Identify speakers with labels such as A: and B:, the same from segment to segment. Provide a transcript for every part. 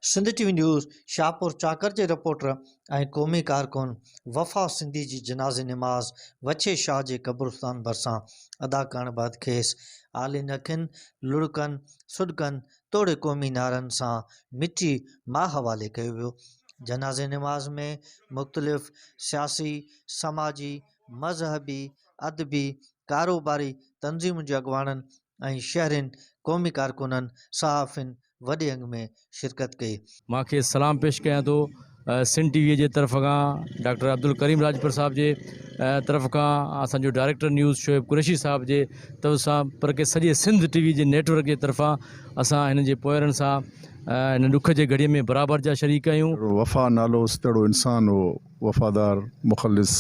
A: Sindh TV news Shahpur चाकर के reporter ऐं क़ौमी कारकुन वफ़ा सिंधी जी जनाज़े नमाज़ वछे शाह जे क़ब्रिस्तान भरिसां अदा करण बैदि खेसि आलिन अखियुनि लुढ़कनि सुॾकनि तोड़े क़ौमी नारनि सां मिठी मां हवाले कयो वियो। जनाज़े नमाज़ में मुख़्तलिफ़ सियासी, समाजी, मज़हबी, अदबी, कारोबारी तंज़ीमुनि जे अॻुवाणनि ऐं शहरियुनि क़ौमी कारकुननि सहाफ़ियुनि वॾे अंग में शिरकत कई।
B: मांखे सलाम पेश कयां थो सिंध टीवीअ जे तरफ़ खां डॉक्टर अब्दुल करीम राजपुर साहब जे तरफ़ खां असांजो डायरेक्टर न्यूज़ शोएब कुरैशी साहब जे तरफ़ सां पर के सॼे सिंध टीवी जे नेटवर्क जे तरफ़ां असां हिन जे पोयरनि सां हिन ॾुख जे घड़ीअ में बराबरि जा शरीक आहियूं।
C: वफ़ा नालो तहिड़ो इंसान हो, वफ़ादार, मुख़लिस,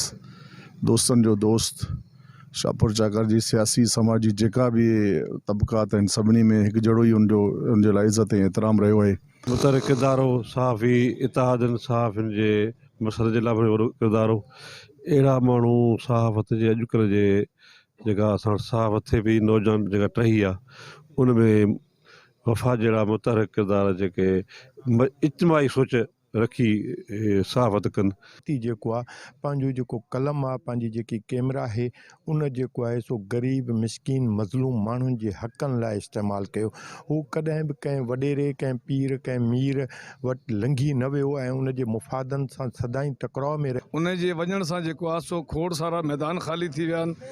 C: दोस्तनि जो दोस्त। शाहपुर चाकर जी सियासी समाजी जेका भी तबक़ात आहिनि सभिनी में हिकु जहिड़ो ई उनजे लाइ इज़त ऐं एतिराम रहियो आहे।
D: मुतहरिक किरदार हो, सहाफ़ी इतिहादनि सहाफ़ियुनि जे मसइले जे लाइ बि वॾो किरदार हो। अहिड़ा माण्हू सहाफ़त जे अॼुकल्ह जे जेका असां सहाफ़त थिए पई नौजवान जेका टही आहे उन में वफ़ा जहिड़ा मुतहरिक किरदार जेके इज्तिमाही सोच रखी सहाफ़त कनि।
E: थी जेको आहे पंहिंजो जेको कलम आहे, पंहिंजी जेकी कैमरा आहे, उन जेको आहे सो ग़रीब मिसकीन मज़लूम माण्हुनि जे हक़नि लाइ इस्तेमालु कयो। हू कॾहिं बि कंहिं वॾेरे, कंहिं पीर, कंहिं मीर वटि लंघी न वियो ऐं उन जे मुफ़ादनि सां सदाईं टकराव में
F: उन जे वञण सां जेको आहे सो खोड़ सारा मैदान ख़ाली थी विया आहिनि।